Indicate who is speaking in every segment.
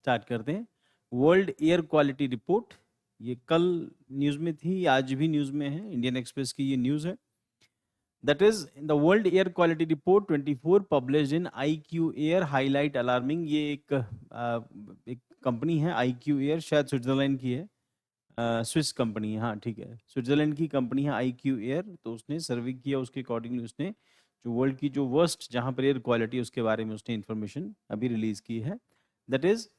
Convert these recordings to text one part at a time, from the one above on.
Speaker 1: Start करते हैं। World air quality report, ये कल न्यूज़ में थी, आज भी न्यूज़ में है, इंडियन एक्सप्रेस की ये न्यूज़ है। That is the world air quality report 24 published in IQ air highlight alarming. ये एक कंपनी है IQ एयर, शायद स्विट्जरलैंड की है, स्विस कंपनी है, हाँ ठीक है, स्विट्जरलैंड की कंपनी है IQ एयर। तो उसने सर्वे किया, उसके अकॉर्डिंगली उसने जो वर्ल्ड की जो वर्स्ट जहाँ पर एयर क्वालिटी है उसके बारे में उसने इंफॉर्मेशन अभी रिलीज की है। दैट इज,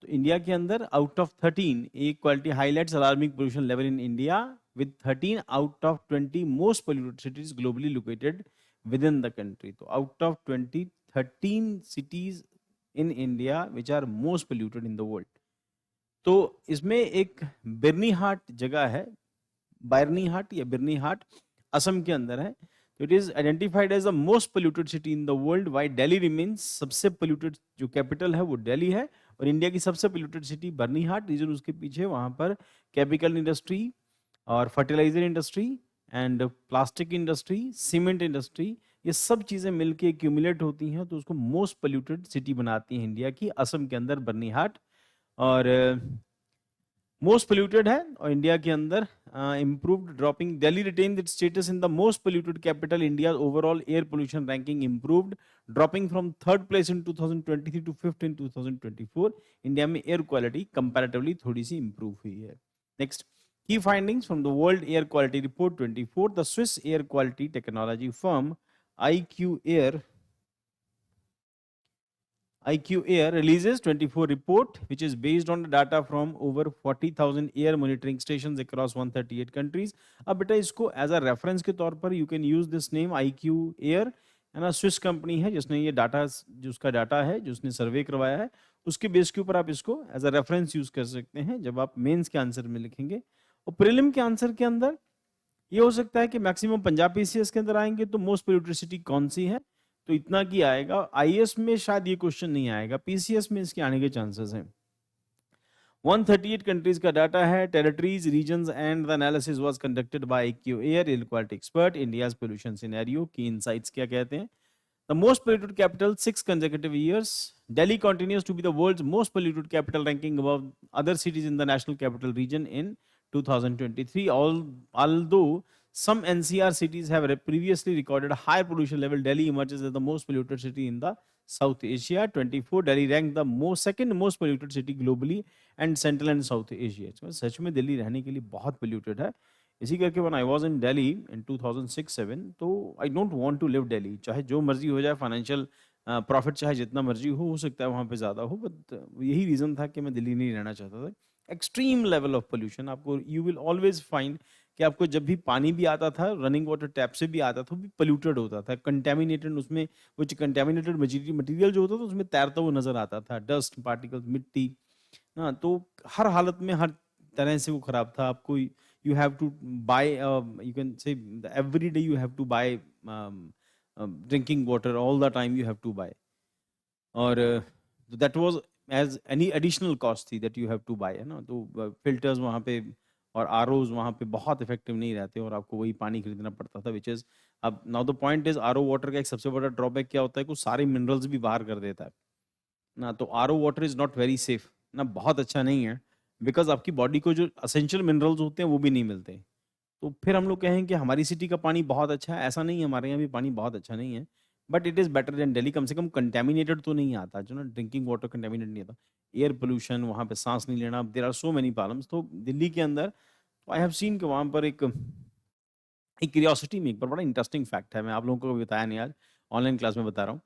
Speaker 1: तो इंडिया के अंदर out of 13 a quality highlights alarming pollution level in India with 13 out of 20 most polluted cities globally located within the country. तो out of 20, 13 cities in India which are most polluted in the world. तो इसमें एक बिरनीहाट जगह है, बायरनीहाट या बिरनीहाट, असम के अंदर है। तो it is identified as the most polluted city in the world, why Delhi remains सबसे पोल्यूटेड, जो कैपिटल है वो दिल्ली है, और इंडिया की सबसे पोल्यूटेड सिटी बर्नीहाट। रीजन उसके पीछे वहां पर केमिकल इंडस्ट्री और fertiliser industry and plastic industry, cement industry, ये सब चीजें मिलके एक्यूमुलेट होती हैं तो उसको मोस्ट पोल्यूटेड सिटी बनाती है इंडिया की, असम के अंदर बर्नीहाट। और मोस्ट पोल्यूटेड है, और इंडिया के अंदर improved, dropping, Delhi retain its status in the most polluted capital, India overall air pollution ranking improved, dropping from third place in 2023 to fifth in 2024। India में एयर क्वालिटी कंपैरेटिवली थोड़ी सी improve हुई है। Next, की findings from the world air quality report 24, the Swiss air quality technology firm IQ Air releases 24 report, which is based on the data from over 40,000 air monitoring stations across 138 countries. अब बेटा इसको as a reference के तौर पर you can use this name IQ Air, है ना, Swiss company है जिसने ये डाटा, जो उसका डाटा है, जो उसने सर्वे करवाया है, उसके बेस के ऊपर आप इसको एज अ रेफरेंस यूज कर सकते हैं जब आप मेंस के आंसर में लिखेंगे। और प्रीलिम के आंसर के अंदर ये हो सकता है कि मैक्सिमम पंजाब PCS के अंदर आएंगे तो मोस्ट पोल्यूटेड सिटी कौन सी है, तो इतना की आएगा। IAS में शायद ये क्वेश्चन नहीं आएगा, PCS में इसके आने के चांसेस हैं। 138 कंट्रीज का डाटा है, territories, regions and the analysis was conducted by IQ air air quality expert. India's pollution scenario की इनसाइट्स क्या कहते हैं? The most polluted capital 6 consecutive years. Delhi continues to be the world's most polluted capital, ranking above other cities in the national capital region in 2023. Although some NCR cities have previously recorded a higher pollution level, Delhi emerges as the most polluted city in the South Asia. 24, Delhi ranked the second most polluted city globally and Central and South Asia. सच में दिल्ली रहने के लिए बहुत polluted है। इसी करके when I was in Delhi in 2006-7, तो I don't want to live Delhi, चाहे जो मर्जी हो जाए, फाइनेंशियल प्रॉफिट चाहे जितना मर्जी हो सकता है वहाँ पे ज़्यादा हो, बट यही रीज़न था कि मैं दिल्ली नहीं रहना चाहता था। एक्सट्रीम लेवल ऑफ पोल्यूशन, आपको यू विल ऑलवेज फाइंड कि आपको जब भी पानी भी आता था, रनिंग वाटर टैप से भी आता था, वो भी पोल्यूटेड होता था, कंटेमिनेटेड, उसमें कुछ कंटेमिनेटेड मटीरियल जो होता था उसमें तैरता हुआ नजर आता था, डस्ट पार्टिकल्स, मिट्टी। हाँ, तो हर हालत में हर तरह से वो खराब था। आपको you have to buy, you can say every day you have to buy drinking water, all the time you have to buy, और that was as any additional cost थी that you have to buy, है ना। तो filters वहाँ पे और ROs वहाँ पे बहुत इफेक्टिव नहीं रहते और आपको वही पानी खरीदना पड़ता था, विच इज, अब now the point is, RO water का एक सबसे बड़ा ड्रॉबैक क्या होता है, कुछ सारे मिनरल्स भी बाहर कर देता है ना। तो RO water is not very safe ना, बहुत अच्छा नहीं है, बिकॉज आपकी बॉडी को जो असेंशियल मिनरल्स होते हैं वो भी नहीं मिलते। तो फिर हम लोग कहें कि हमारी सिटी का पानी बहुत अच्छा है, ऐसा नहीं है, हमारे यहाँ भी पानी बहुत अच्छा नहीं है, but it is better than Delhi. कम से कम कंटेमिनेटेड तो नहीं आता, जो ना ड्रिंकिंग वाटर कंटेमिनेट नहीं आता, एयर पोल्यूशन, वहाँ पे सांस नहीं लेना, there are so many problems. तो दिल्ली के अंदर आई हैव सीन कि वहाँ पर एक क्यूरियोसिटी में एक बार बड़ा इंटरेस्टिंग फैक्ट है, मैं आप लोगों को भी बताया नहीं, आज ऑनलाइन क्लास में बता रहा हूँ।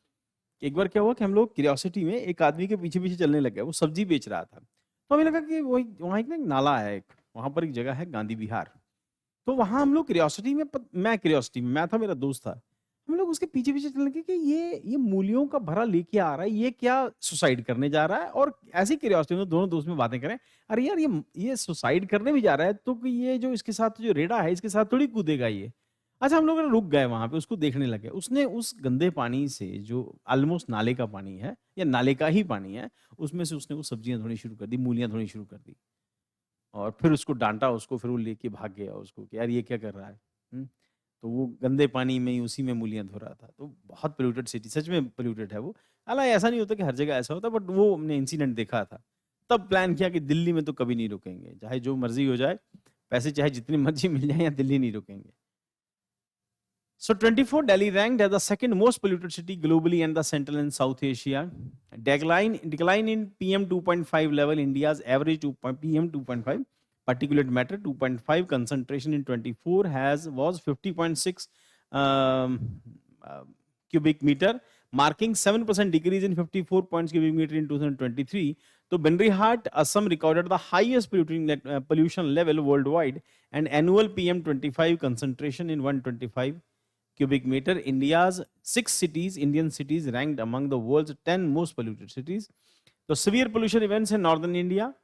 Speaker 1: एक बार क्या हुआ कि हम लोग क्यूरियोसिटी में एक आदमी के पीछे पीछे चलने लग गए, वो सब्जी बेच रहा था। तो हमें लगा कि वही वहाँ एक ना एक नाला है, एक वहाँ पर एक जगह है गांधी विहार। तो वहाँ हम लोग क्यूरियोसिटी में मैं क्यूरियोसिटी में, मैं था, मेरा दोस्त था, हम लोग उसके पीछे पीछे चलने लगे कि ये मूलियों का भरा लेके आ रहा है, ये क्या सुसाइड करने जा रहा है। और ऐसी क्यूरियोसिटी में दोनों दोस्त में बातें करें, अरे यार ये सुसाइड करने भी जा रहा है, तो कि ये जो इसके साथ जो रेड़ा है इसके साथ थोड़ी कूदेगा ये। अच्छा, हम लोग ना रुक गए वहां पे, उसको देखने लगे। उसने उस गंदे पानी से, जो ऑलमोस्ट नाले का पानी है या नाले का ही पानी है, उसमें से उसने वो सब्जियां धोनी शुरू कर दी, मूलियां धोनी शुरू कर दी, और फिर उसको डांटा, उसको फिर वो लेके भाग गया उसको कि यार ये क्या कर रहा है। तो वो गंदे पानी में ही उसी में मूलियाँ धो रहा था। तो बहुत पोल्यूटेड सिटी, सच में पोल्यूटेड है वो। हालाँकि ऐसा नहीं होता कि हर जगह ऐसा होता, बट वो हमने इंसिडेंट देखा था। तब प्लान किया कि दिल्ली में तो कभी नहीं रुकेंगे, चाहे जो मर्ज़ी हो जाए, पैसे चाहे जितनी मर्ज़ी मिल जाए, यहाँ दिल्ली नहीं रुकेंगे। So 24, Delhi ranked as the second most polluted city globally and the Central and South Asia. Decline in PM 2.5 level, India's average PM 2.5 particulate matter 2.5 concentration in 24 was 50.6 um, uh, cubic meter, marking 7% decrease in 54 points cubic meter in 2023. So Benrihat, Assam recorded the highest pollution level worldwide and annual PM 25 concentration in 125 cubic meter. India's Indian cities ranked among the world's 10 most polluted cities. So severe pollution events in northern India.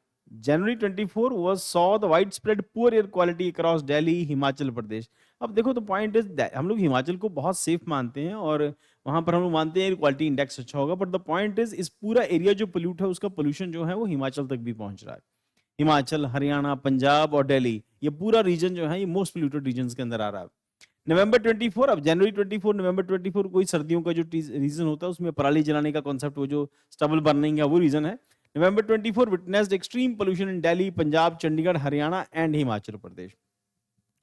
Speaker 1: January 24 saw the widespread poor air quality across Delhi, Himachal Pradesh. अब देखो तो point is हम लोग हिमाचल को बहुत safe मानते हैं और वहां पर हम लोग मानते हैं एयर क्वालिटी इंडेक्स अच्छा होगा, बट द पॉइंट इज इस पूरा एरिया जो पोल्यूट है उसका पोल्यूशन जो है वो हिमाचल तक भी पहुंच रहा है। हिमाचल, हरियाणा, पंजाब और दिल्ली, ये पूरा रीजन जो है ये मोस्ट पोल्यूटेड रीजन के अंदर आ रहा है। नवंबर 24, अब जनवरी 24, नवंबर 24 कोई सर्दियों का जो रीजन होता है उसमें पराली जलाने का कॉन्सेप्ट, वो जो स्टबल बर्निंग है वो रीजन है। November 24 witnessed extreme pollution in Delhi, Punjab, Chandigarh, Haryana and Himachal Pradesh.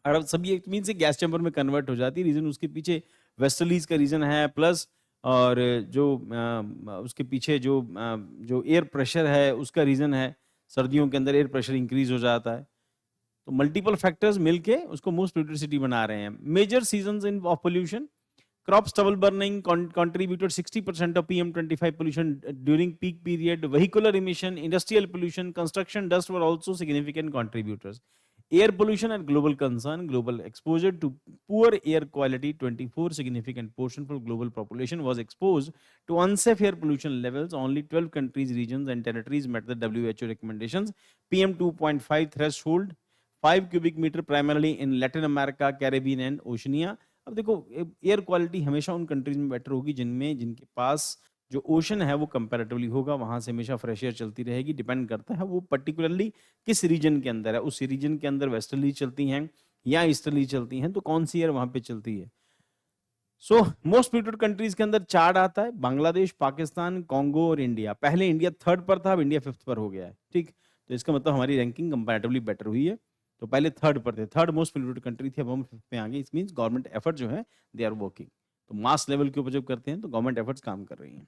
Speaker 1: और अब सभी एक मीन से गैस चैम्बर में कन्वर्ट हो जाती है। रीजन उसके पीछे वेस्टलीज का रीजन है, प्लस और जो उसके पीछे जो एयर प्रेशर है उसका रीजन है। सर्दियों के अंदर एयर प्रेशर इंक्रीज हो जाता है, तो मल्टीपल फैक्टर्स मिलके उसको मोस्ट पोल्यूटेड सिटी बना रहे हैं। Major seasons in of pollution, crop stubble burning contributed 60% of PM25 pollution during peak period. Vehicular emission, industrial pollution, construction dust were also significant contributors. Air pollution and global concern, global exposure to poor air quality, 24 significant portion for global population was exposed to unsafe air pollution levels. Only 12 countries, regions and territories met the WHO recommendations. PM 2.5 threshold, 5 cubic meter primarily in Latin America, Caribbean and Oceania. अब देखो air quality हमेशा उन countries में better होगी जिनके पास जो ocean है वो कंपैरेटिवली होगा, वहां से हमेशा फ्रेश एयर चलती रहेगी। डिपेंड करता है वो पर्टिकुलरली किस रीजन के अंदर है, उस रीजन के अंदर वेस्टर्ली चलती हैं या ईस्टर्ली चलती हैं, तो कौन सी एयर वहां पे चलती है। सो मोस्ट पोल्यूटेड कंट्रीज के अंदर चार्ट आता है, बांग्लादेश, पाकिस्तान, कॉन्गो और इंडिया। पहले इंडिया 3rd पर था, अब इंडिया 5th पर हो गया है। ठीक, तो इसका मतलब हमारी रैंकिंग कंपैरेटिवली बेटर हुई है। तो पहले 3rd पर थे, 3rd मोस्ट पोल्यूटेड कंट्री थी, अब हम 5th पे आ गए। इट मींस गवर्नमेंट एफर्ट जो है दे आर वर्किंग। तो मास लेवल के ऊपर जब करते हैं तो गवर्नमेंट एफर्ट्स काम कर रही हैं।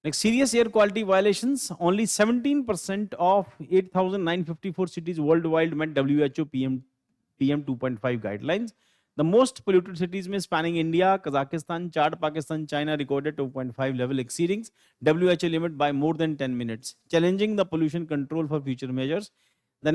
Speaker 1: Next, serious air quality violations, only 17% of 8,954 cities worldwide met WHO PM 2.5 guidelines. The most polluted cities में spanning India, Kazakhstan, Chad, Pakistan, China recorded 2.5 level exceeding WHO limit by more than 10 minutes, challenging the pollution control for future measures. The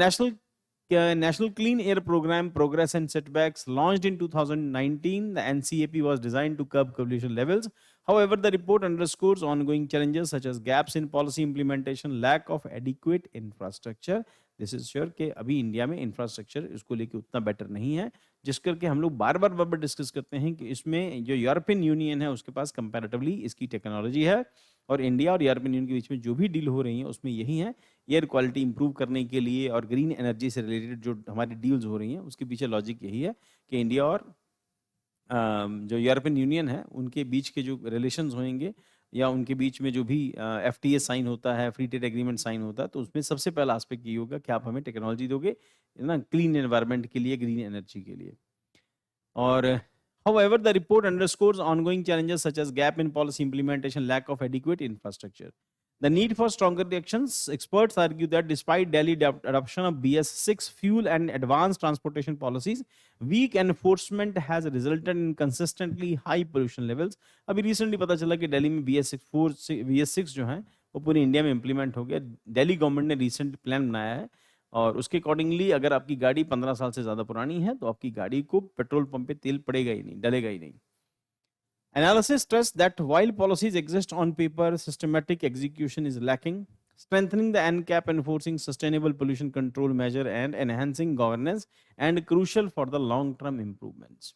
Speaker 1: National Clean Air Program Progress and Setbacks, launched in 2019, the NCAP was designed to curb pollution levels. However, the report underscores ongoing challenges such as gaps in policy implementation, lack of adequate infrastructure. This is sure कि अभी India में infrastructure इसको लेके उतना better नहीं है, जिस करके हम लोग बार बार डिस्कस करते हैं कि इसमें जो यूरोपियन यूनियन है उसके पास कंपैरेटिवली इसकी टेक्नोलॉजी है, और इंडिया और यूरोपियन यूनियन के बीच में जो भी डील हो रही है उसमें यही है, एयर क्वालिटी इंप्रूव करने के लिए और ग्रीन एनर्जी से रिलेटेड जो हमारी डील्स हो रही हैं उसके पीछे लॉजिक यही है कि इंडिया और जो यूरोपियन यूनियन है उनके बीच के जो रिलेशंस होंगे या उनके बीच में जो भी FTA साइन होता है, फ्री ट्रेड एग्रीमेंट साइन होता है, तो उसमें सबसे पहला एस्पेक्ट ये होगा कि आप हमें टेक्नोलॉजी दोगे ना, क्लीन एनवायरनमेंट के लिए, ग्रीन एनर्जी के लिए। और however, the report underscores ongoing challenges such as gap in policy implementation, lack of adequate infrastructure. The need for stronger actions. Experts argue that despite Delhi adoption of BS6 fuel and advanced transportation policies, weak enforcement has resulted in consistently high pollution levels. अभी recently पता चला कि दिल्ली में BS6 जो है वो पूरी India में इम्प्लीमेंट हो गया। दिल्ली गवर्नमेंट ने रिसेंट प्लान बनाया है और उसके अकॉर्डिंगली अगर आपकी गाड़ी 15 साल से ज़्यादा पुरानी है तो आपकी गाड़ी को पेट्रोल पंप पे तेल पड़ेगा ही नहीं, डलेगा ही नहीं। Analysis stressed that while policies exist on paper, systematic execution is lacking. Strengthening the NCAP, enforcing sustainable pollution control measure and enhancing governance and crucial for the long-term improvements.